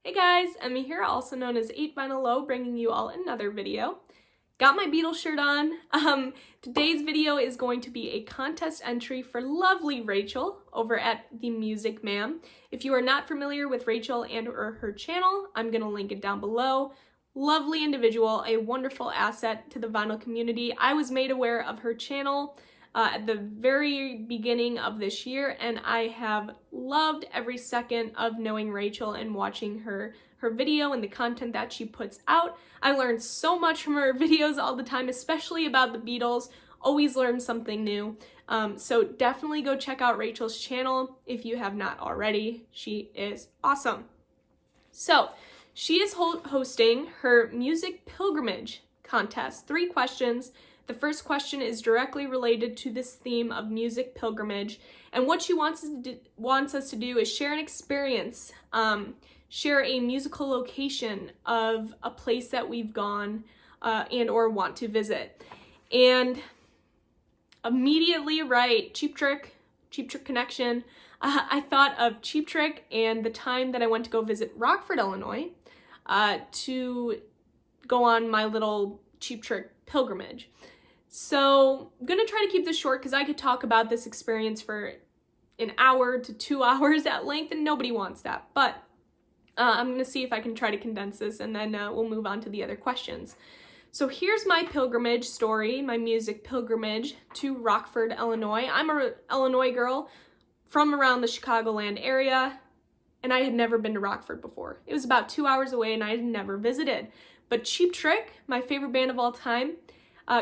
Hey guys, Emmy here, also known as 8vinyllow, bringing you all another video. Got my Beatles shirt on. Today's video is going to be a contest entry for lovely Rachel over at The Music Ma'am. If you are not familiar with Rachel and or her channel, I'm going to link it down below. Lovely individual, a wonderful asset to the vinyl community. I was made aware of her channel at the very beginning of this year, and I have loved every second of knowing Rachel and watching her video and the content that she puts out. I learned so much from her videos all the time, especially about the Beatles. Always learn something new. So definitely go check out Rachel's channel if you have not already. She is awesome. So she is hosting her music pilgrimage contest. 3 questions. The first question is directly related to this theme of music pilgrimage, and what she wants us to do is share an experience, share a musical location of a place that we've gone and or want to visit. And immediately, right, Cheap Trick connection, I thought of Cheap Trick and the time that I went to go visit Rockford, Illinois, to go on my little Cheap Trick pilgrimage. So I'm gonna try to keep this short because I could talk about this experience for an hour to 2 hours at length, and nobody wants that. But I'm gonna see if I can try to condense this, and then we'll move on to the other questions. So here's my pilgrimage story, my music pilgrimage to Rockford, Illinois. I'm a Illinois girl from around the Chicagoland area, and I had never been to Rockford before. It was about 2 hours away, and I had never visited. But Cheap Trick, my favorite band of all time,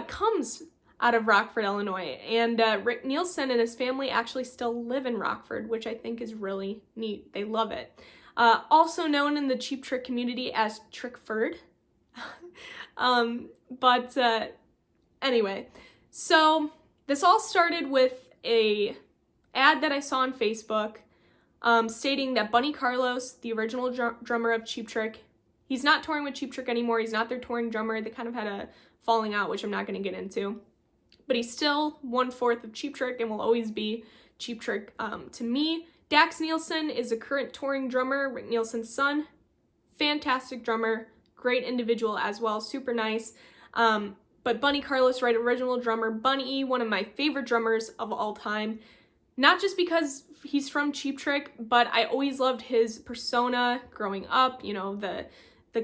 comes out of Rockford, Illinois, and Rick Nielsen and his family actually still live in Rockford, which I think is really neat. They love it. Also known in the Cheap Trick community as Trickford. Anyway, so this all started with a ad that I saw on Facebook stating that Bunny Carlos, the original drummer of Cheap Trick, he's not touring with Cheap Trick anymore. He's not their touring drummer. They kind of had a falling out, which I'm not going to get into. But he's still 1/4 of Cheap Trick and will always be Cheap Trick to me. Dax Nielsen is a current touring drummer, Rick Nielsen's son. Fantastic drummer, great individual as well, super nice. But Bunny Carlos, right, original drummer. Bunny, one of my favorite drummers of all time. Not just because he's from Cheap Trick, but I always loved his persona growing up, you know, the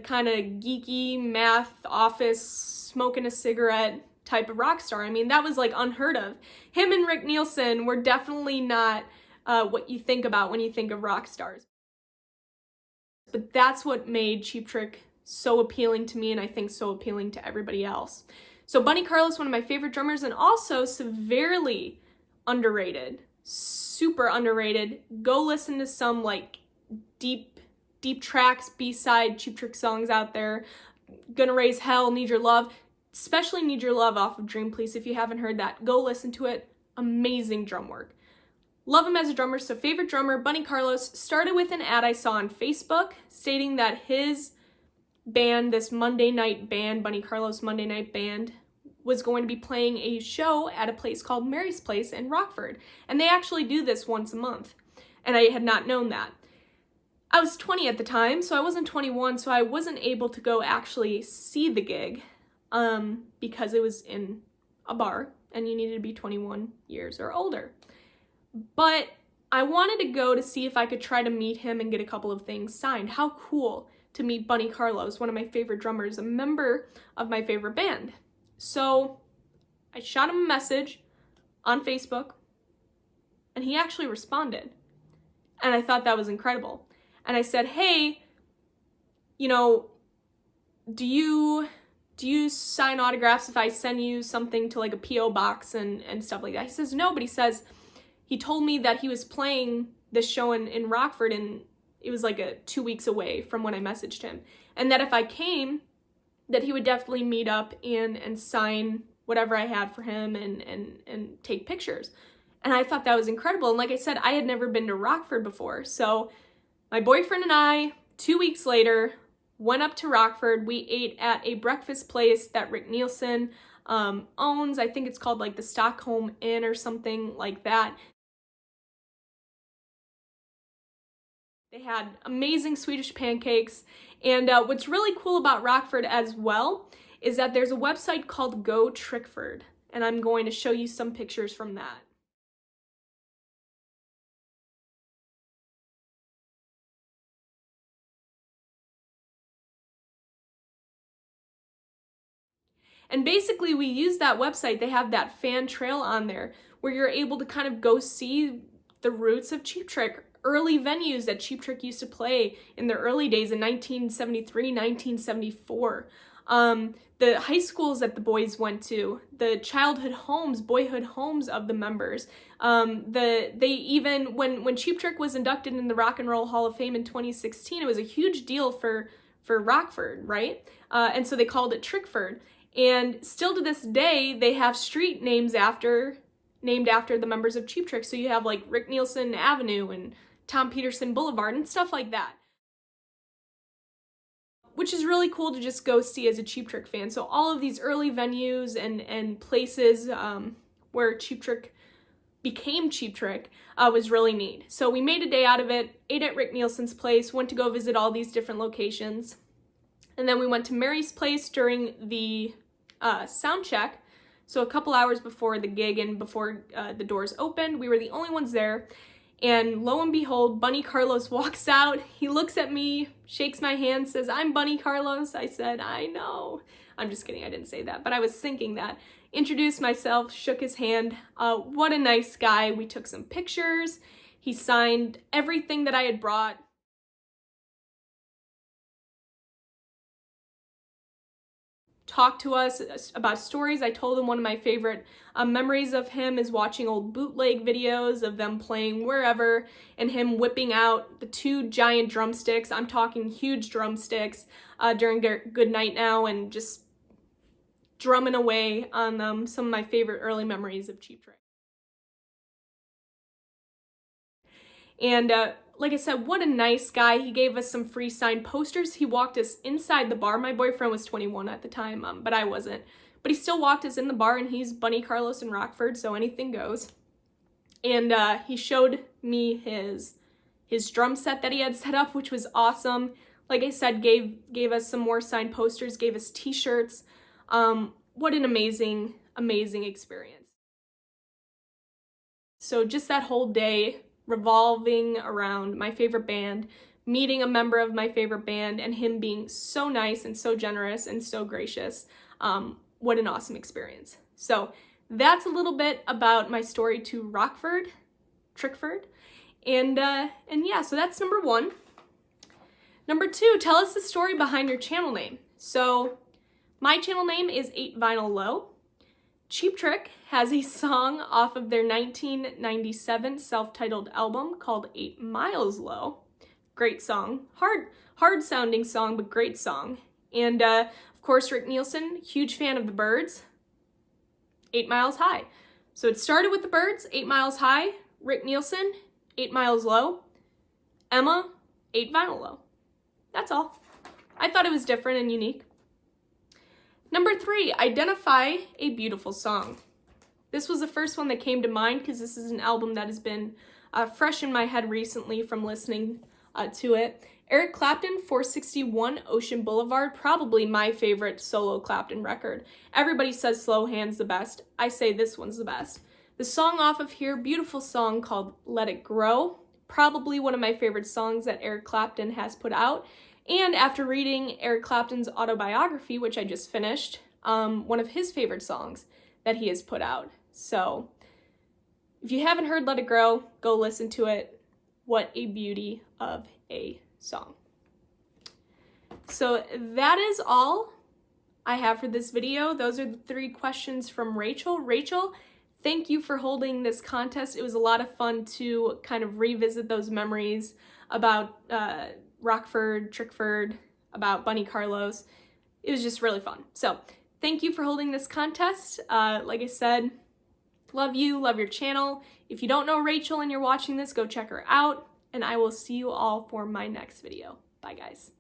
kind of geeky math office smoking a cigarette type of rock star. I mean, that was like unheard of. Him and Rick Nielsen were definitely not what you think about when you think of rock stars. But that's what made Cheap Trick so appealing to me, and I think so appealing to everybody else. So Bunny Carlos, one of my favorite drummers, and also severely underrated, super underrated. Go listen to some like deep tracks, B-side Cheap Trick songs out there. Gonna Raise Hell, Need Your Love, especially Need Your Love off of Dream Police. If you haven't heard that, go listen to it. Amazing drum work. Love him as a drummer. So favorite drummer, Bunny Carlos, started with an ad I saw on Facebook stating that his band, this Monday night band, Bunny Carlos Monday Night Band, was going to be playing a show at a place called Mary's Place in Rockford. And they actually do this once a month. And I had not known that. I was 20 at the time, so I wasn't 21, so I wasn't able to go actually see the gig because it was in a bar and you needed to be 21 years or older. But I wanted to go to see if I could try to meet him and get a couple of things signed. How cool to meet Bunny Carlos, one of my favorite drummers, a member of my favorite band. So I shot him a message on Facebook, and he actually responded. And I thought that was incredible. And I said, hey, you know, do you sign autographs if I send you something to like a P.O. box and stuff like that? He says, no, but he told me that he was playing this show in Rockford, and it was like 2 weeks away from when I messaged him. And that if I came, that he would definitely meet up and sign whatever I had for him and take pictures. And I thought that was incredible. And like I said, I had never been to Rockford before. So my boyfriend and I, 2 weeks later, went up to Rockford. We ate at a breakfast place that Rick Nielsen owns. I think it's called like the Stockholm Inn or something like that. They had amazing Swedish pancakes. And what's really cool about Rockford as well is that there's a website called Go Trickford, and I'm going to show you some pictures from that. And basically we use that website, they have that fan trail on there where you're able to kind of go see the roots of Cheap Trick, early venues that Cheap Trick used to play in the early days in 1973, 1974. The high schools that the boys went to, the childhood homes, boyhood homes of the members. They even, when Cheap Trick was inducted in the Rock and Roll Hall of Fame in 2016, it was a huge deal for Rockford, right? And so they called it Trickford. And still to this day, they have street names named after the members of Cheap Trick. So you have like Rick Nielsen Avenue and Tom Peterson Boulevard and stuff like that, which is really cool to just go see as a Cheap Trick fan. So all of these early venues and places where Cheap Trick became Cheap Trick was really neat. So we made a day out of it, ate at Rick Nielsen's place, went to go visit all these different locations. And then we went to Mary's place during the sound check. So a couple hours before the gig and before the doors opened, we were the only ones there. And lo and behold, Bunny Carlos walks out. He looks at me, shakes my hand, says, "I'm Bunny Carlos." I said, "I know." I'm just kidding, I didn't say that, but I was thinking that. Introduced myself, shook his hand. What a nice guy. We took some pictures. He signed everything that I had brought. Talked to us about stories. I told him one of my favorite memories of him is watching old bootleg videos of them playing wherever and him whipping out the 2 giant drumsticks. I'm talking huge drumsticks during Good Night Now and just drumming away on them. Some of my favorite early memories of Cheap Trick. And like I said, what a nice guy. He gave us some free signed posters. He walked us inside the bar. My boyfriend was 21 at the time, but I wasn't. But he still walked us in the bar, and he's Bunny Carlos in Rockford, so anything goes. And he showed me his drum set that he had set up, which was awesome. Like I said, gave us some more signed posters, gave us t-shirts. What an amazing, amazing experience. So just that whole day revolving around my favorite band, meeting a member of my favorite band, and him being so nice and so generous and so gracious. What an awesome experience. So that's a little bit about my story to Rockford, Trickford. And yeah, so that's number 1. Number 2, tell us the story behind your channel name. So my channel name is 8vinyllow. Cheap Trick has a song off of their 1997 self-titled album called 8 Miles Low. Great song. Hard sounding song, but great song. And of course, Rick Nielsen, huge fan of the Byrds, 8 Miles High. So it started with the Byrds, 8 Miles High, Rick Nielsen, 8 Miles Low, Emma, 8vinyllow. That's all. I thought it was different and unique. Number 3, identify a beautiful song. This was the first one that came to mind because this is an album that has been fresh in my head recently from listening to it. Eric Clapton, 461 Ocean Boulevard, probably my favorite solo Clapton record. Everybody says Slow Hand's the best. I say this one's the best. The song off of here, beautiful song called Let It Grow, probably one of my favorite songs that Eric Clapton has put out. And after reading Eric Clapton's autobiography, which I just finished, one of his favorite songs that he has put out. So if you haven't heard Let It Grow, go listen to it. What a beauty of a song. So that is all I have for this video. Those are the 3 questions from Rachel. Rachel, thank you for holding this contest. It was a lot of fun to kind of revisit those memories about Rockford, Trickford, about Bunny Carlos. It was just really fun. So thank you for holding this contest. Like I said, love you, love your channel. If you don't know Rachel and you're watching this, go check her out, and I will see you all for my next video. Bye, guys.